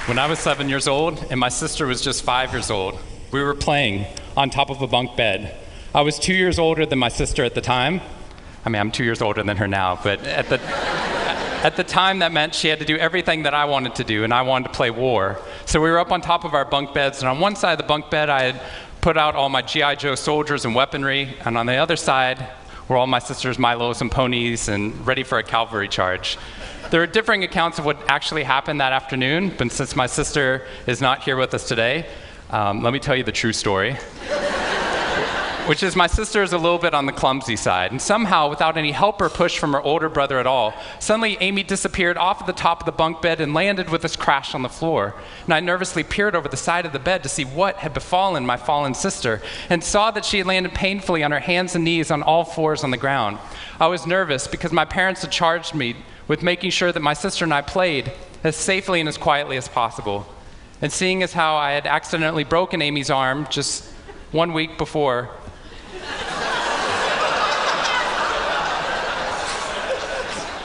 When I was 7 years old and my sister was just 5 years old, we were playing on top of a bunk bed. I was 2 years older than my sister at the time. I mean, I'm 2 years older than her now, but at the time that meant she had to do everything that I wanted to do, and I wanted to play war. So we were up on top of our bunk beds, and on one side of the bunk bed I had put out all my G.I. Joe soldiers and weaponry, and on the other side were all my sister's Milos and ponies and ready for a cavalry charge. There are differing accounts of what actually happened that afternoon, but since my sister is not here with us today, let me tell you the true story. Which is my sister is a little bit on the clumsy side, and somehow, without any help or push from her older brother at all, suddenly Amy disappeared off of the top of the bunk bed and landed with us crash on the floor. And I nervously peered over the side of the bed to see what had befallen my fallen sister, and saw that she had landed painfully on her hands and knees on all fours on the ground. I was nervous because my parents had charged me with making sure that my sister and I played as safely and as quietly as possible. And seeing as how I had accidentally broken Amy's arm just 1 week before,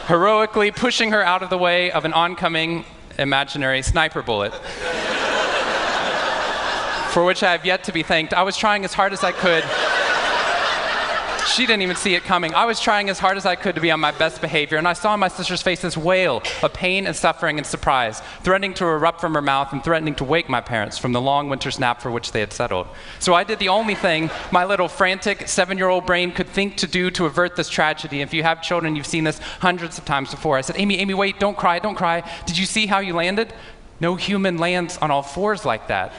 heroically pushing her out of the way of an oncoming imaginary sniper bullet, for which I have yet to be thanked. I was trying as hard as I could. She didn't even see it coming. I was trying as hard as I could to be on my best behavior, and I saw my sister's face this wail of pain and suffering and surprise, threatening to erupt from her mouth and threatening to wake my parents from the long winter's nap for which they had settled. So I did the only thing my little frantic 7-year-old brain could think to do to avert this tragedy. If you have children, you've seen this hundreds of times before. I said, Amy, wait, don't cry, don't cry. Did you see how you landed? No human lands on all fours like that.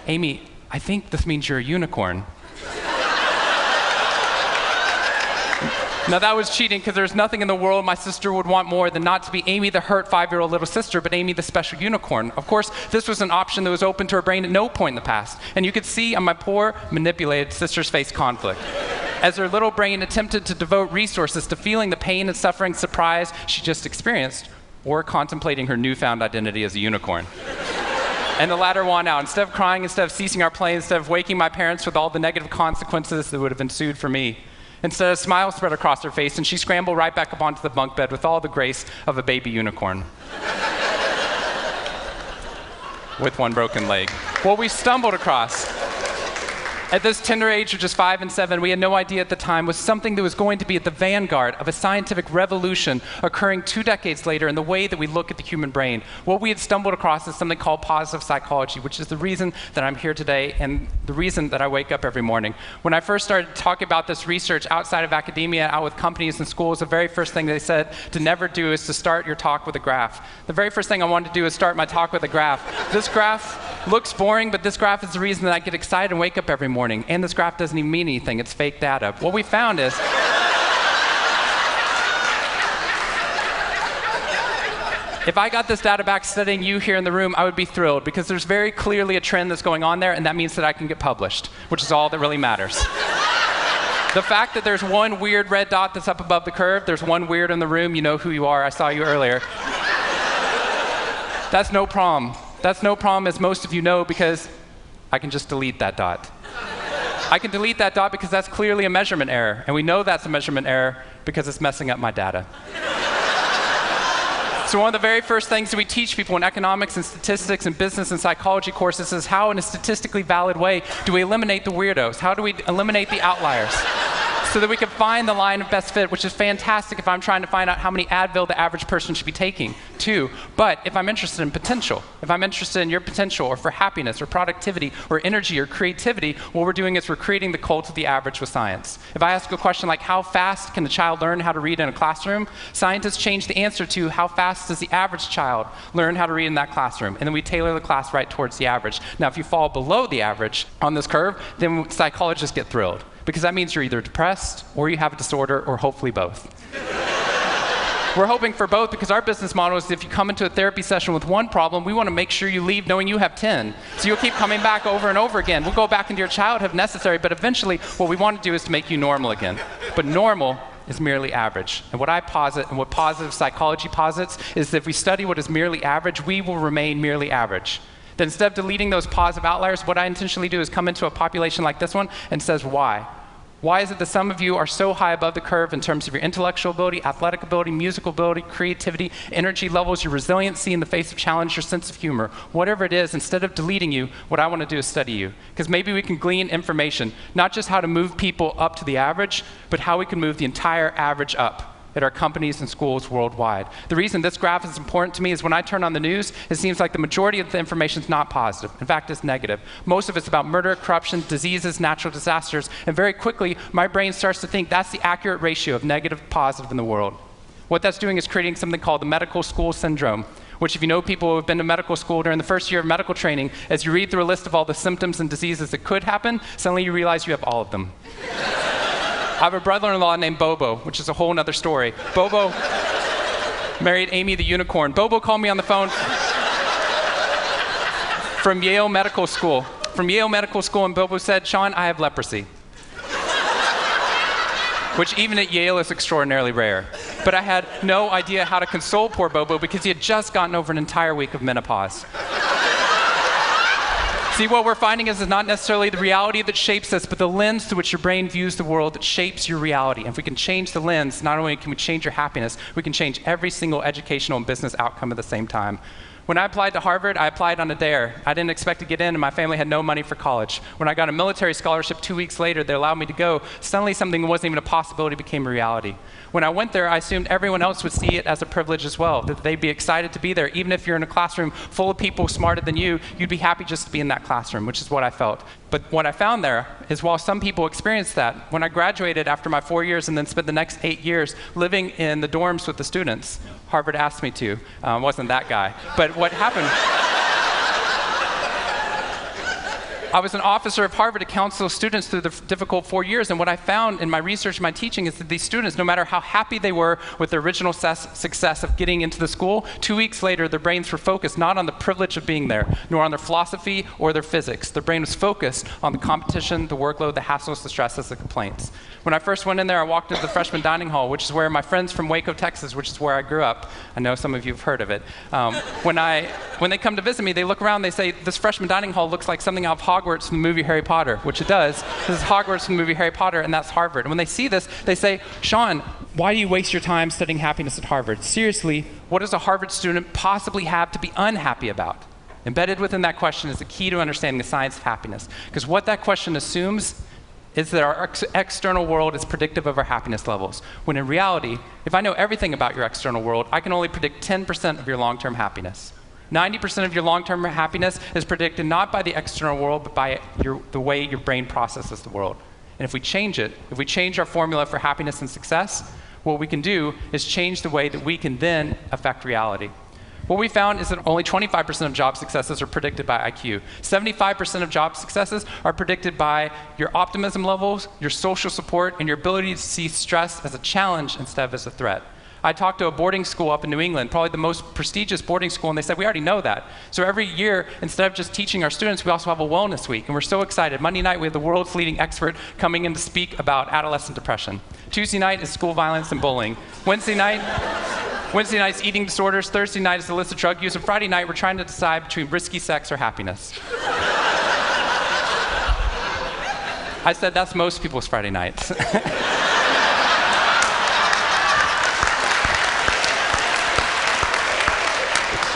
Amy, I think this means you're a unicorn. Now that was cheating, because there's nothing in the world my sister would want more than not to be Amy the hurt 5-year-old little sister, but Amy the special unicorn. Of course, this was an option that was open to her brain at no point in the past, and you could see on my poor, manipulated sister's face conflict, as her little brain attempted to devote resources to feeling the pain and suffering surprise she just experienced, or contemplating her newfound identity as a unicorn. And the latter won out. Instead of crying, instead of ceasing our play, instead of waking my parents with all the negative consequences that would have ensued for me, instead, a smile spread across her face, and she scrambled right back up onto the bunk bed with all the grace of a baby unicorn. With one broken leg. What we stumbled across at this tender age of just 5 and 7, we had no idea at the time, was something that was going to be at the vanguard of a scientific revolution occurring 2 decades later in the way that we look at the human brain. What we had stumbled across is something called positive psychology, which is the reason that I'm here today and the reason that I wake up every morning. When I first started talking about this research outside of academia, out with companies and schools, the very first thing they said to never do is to start your talk with a graph. The very first thing I wanted to do is start my talk with a graph. This graph looks boring, but this graph is the reason that I get excited and wake up every morning. And this graph doesn't even mean anything. It's fake data. What we found is if I got this data back studying you here in the room, I would be thrilled, because there's very clearly a trend that's going on there, and that means that I can get published, which is all that really matters. The fact that there's one weird red dot that's up above the curve, there's one weird in the room, you know who you are, I saw you earlier. That's no problem. That's no problem, as most of you know, because I can just delete that dot. I can delete that dot because that's clearly a measurement error, and we know that's a measurement error because it's messing up my data. So one of the very first things that we teach people in economics and statistics and business and psychology courses is how, in a statistically valid way, do we eliminate the weirdos? How do we eliminate the outliers? So that we can find the line of best fit, which is fantastic if I'm trying to find out how many Advil the average person should be taking, too. But if I'm interested in potential, if I'm interested in your potential, or for happiness, or productivity, or energy, or creativity, what we're doing is we're creating the cult of the average with science. If I ask a question like, how fast can a child learn how to read in a classroom? Scientists change the answer to, how fast does the average child learn how to read in that classroom? And then we tailor the class right towards the average. Now, if you fall below the average on this curve, then psychologists get thrilled, because that means you're either depressed, or you have a disorder, or hopefully both. We're hoping for both, because our business model is if you come into a therapy session with one problem, we want to make sure you leave knowing you have 10. So you'll keep coming back over and over again. We'll go back into your childhood if necessary, but eventually what we want to do is to make you normal again. But normal is merely average. And what I posit, and what positive psychology posits, is that if we study what is merely average, we will remain merely average. That instead of deleting those positive outliers, what I intentionally do is come into a population like this one and says, why? Why is it that some of you are so high above the curve in terms of your intellectual ability, athletic ability, musical ability, creativity, energy levels, your resiliency in the face of challenge, your sense of humor? Whatever it is, instead of deleting you, what I want to do is study you. Because maybe we can glean information, not just how to move people up to the average, but how we can move the entire average up at our companies and schools worldwide. The reason this graph is important to me is when I turn on the news, it seems like the majority of the information is not positive. In fact, it's negative. Most of it's about murder, corruption, diseases, natural disasters, and very quickly, my brain starts to think that's the accurate ratio of negative to positive in the world. What that's doing is creating something called the medical school syndrome, which if you know people who have been to medical school during the first year of medical training, as you read through a list of all the symptoms and diseases that could happen, suddenly you realize you have all of them. I have a brother-in-law named Bobo, which is a whole other story. Bobo married Amy the unicorn. Bobo called me on the phone from Yale Medical School. And Bobo said, "Shawn, I have leprosy." Which even at Yale is extraordinarily rare. But I had no idea how to console poor Bobo because he had just gotten over an entire week of menopause. See, what we're finding is it's not necessarily the reality that shapes us, but the lens through which your brain views the world that shapes your reality. And if we can change the lens, not only can we change your happiness, we can change every single educational and business outcome at the same time. When I applied to Harvard, I applied on a dare. I didn't expect to get in, and my family had no money for college. When I got a military scholarship 2 weeks later that allowed me to go, suddenly something that wasn't even a possibility became a reality. When I went there, I assumed everyone else would see it as a privilege as well, that they'd be excited to be there. Even if you're in a classroom full of people smarter than you, you'd be happy just to be in that classroom, which is what I felt. But what I found there is while some people experienced that, when I graduated after my 4 years and then spent the next 8 years living in the dorms with the students, Harvard asked me to. Wasn't that guy. But what happened? I was an officer of Harvard to counsel students through the difficult 4 years, and what I found in my research and my teaching is that these students, no matter how happy they were with their original success of getting into the school, 2 weeks later their brains were focused not on the privilege of being there, nor on their philosophy or their physics. Their brain was focused on the competition, the workload, the hassles, the stresses, the complaints. When I first went in there, I walked into the freshman dining hall, which is where my friends from Waco, Texas, which is where I grew up, I know some of you have heard of it. When they come to visit me, they look around, they say, "This freshman dining hall looks like something out of Hogwarts from the movie Harry Potter," which it does. This is Hogwarts from the movie Harry Potter, and that's Harvard. And when they see this, they say, "Shawn, why do you waste your time studying happiness at Harvard? Seriously, what does a Harvard student possibly have to be unhappy about?" Embedded within that question is the key to understanding the science of happiness. Because what that question assumes is that our external world is predictive of our happiness levels. When in reality, if I know everything about your external world, I can only predict 10% of your long-term happiness. 90% of your long-term happiness is predicted not by the external world, but by the way your brain processes the world. And if we change it, if we change our formula for happiness and success, what we can do is change the way that we can then affect reality. What we found is that only 25% of job successes are predicted by IQ. 75% of job successes are predicted by your optimism levels, your social support, and your ability to see stress as a challenge instead of as a threat. I talked to a boarding school up in New England, probably the most prestigious boarding school, and they said, "We already know that." So every year, instead of just teaching our students, we also have a wellness week, and we're so excited. Monday night, we have the world's leading expert coming in to speak about adolescent depression. Tuesday night is school violence and bullying. Wednesday night's eating disorders. Thursday night is illicit drug use. And Friday night, we're trying to decide between risky sex or happiness. I said that's most people's Friday nights.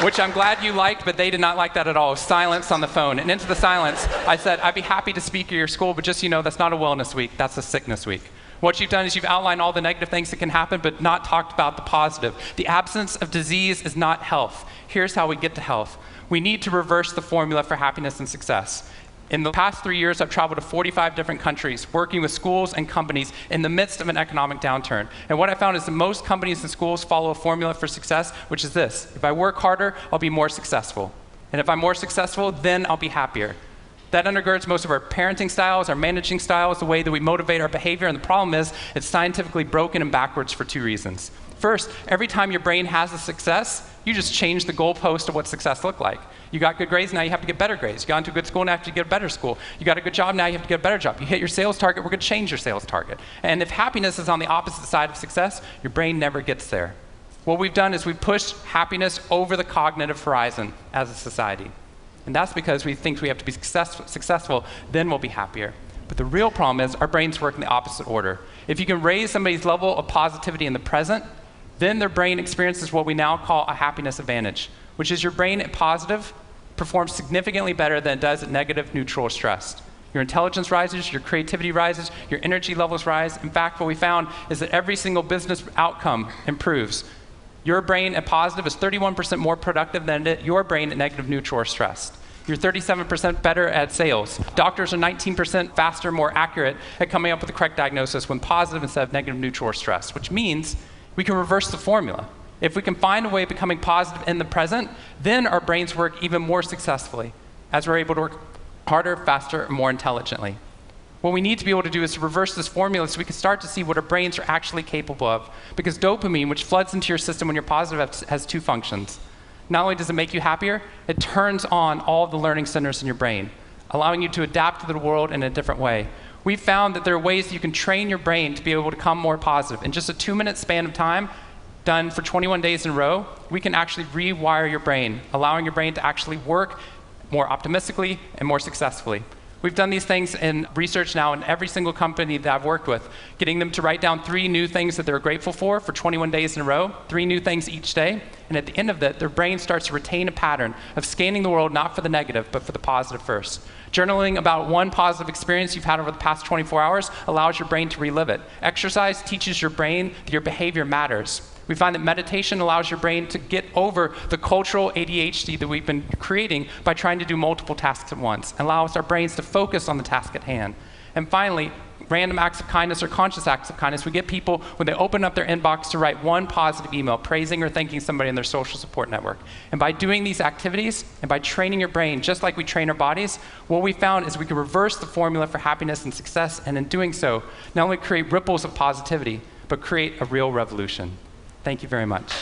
Which I'm glad you liked, but they did not like that at all. Silence on the phone. And into the silence, I said, "I'd be happy to speak at your school, but just so you know, that's not a wellness week, that's a sickness week." What you've done is you've outlined all the negative things that can happen, but not talked about the positive. The absence of disease is not health. Here's how we get to health. We need to reverse the formula for happiness and success. In the past 3 years, I've traveled to 45 different countries, working with schools and companies in the midst of an economic downturn. And what I found is that most companies and schools follow a formula for success, which is this: if I work harder, I'll be more successful. And if I'm more successful, then I'll be happier. That undergirds most of our parenting styles, our managing styles, the way that we motivate our behavior. And the problem is, it's scientifically broken and backwards for 2 reasons. First, every time your brain has a success, you just change the goalpost of what success looked like. You got good grades, now you have to get better grades. You got into a good school, now you have to get a better school. You got a good job, now you have to get a better job. You hit your sales target, we're going to change your sales target. And if happiness is on the opposite side of success, your brain never gets there. What we've done is we've pushed happiness over the cognitive horizon as a society. And that's because we think we have to be successful, then we'll be happier. But the real problem is our brains work in the opposite order. If you can raise somebody's level of positivity in the present, then their brain experiences what we now call a happiness advantage, which is your brain at positive performs significantly better than it does at negative, neutral, or stressed. Your intelligence rises, your creativity rises, your energy levels rise. In fact, what we found is that every single business outcome improves. Your brain at positive is 31% more productive than your brain at negative, neutral, or stressed. You're 37% better at sales. Doctors are 19% faster, more accurate at coming up with the correct diagnosis when positive instead of negative, neutral, or stressed, which means we can reverse the formula. If we can find a way of becoming positive in the present, then our brains work even more successfully as we're able to work harder, faster, and more intelligently. What we need to be able to do is to reverse this formula so we can start to see what our brains are actually capable of. Because dopamine, which floods into your system when you're positive, has two functions. Not only does it make you happier, it turns on all the learning centers in your brain, allowing you to adapt to the world in a different way. We've found that there are ways that you can train your brain to be able to become more positive. In just a 2-minute span of time, done for 21 days in a row, we can actually rewire your brain, allowing your brain to actually work more optimistically and more successfully. We've done these things in research now in every single company that I've worked with, getting them to write down 3 new things that they're grateful for 21 days in a row, 3 new things each day. And at the end of that, their brain starts to retain a pattern of scanning the world not for the negative, but for the positive first. Journaling about one positive experience you've had over the past 24 hours allows your brain to relive it. Exercise teaches your brain that your behavior matters. We find that meditation allows your brain to get over the cultural ADHD that we've been creating by trying to do multiple tasks at once, and allows our brains to focus on the task at hand. And finally, random acts of kindness or conscious acts of kindness. We get people, when they open up their inbox, to write one positive email praising or thanking somebody in their social support network. And by doing these activities and by training your brain, just like we train our bodies, what we found is we can reverse the formula for happiness and success, and in doing so, not only create ripples of positivity, but create a real revolution. Thank you very much.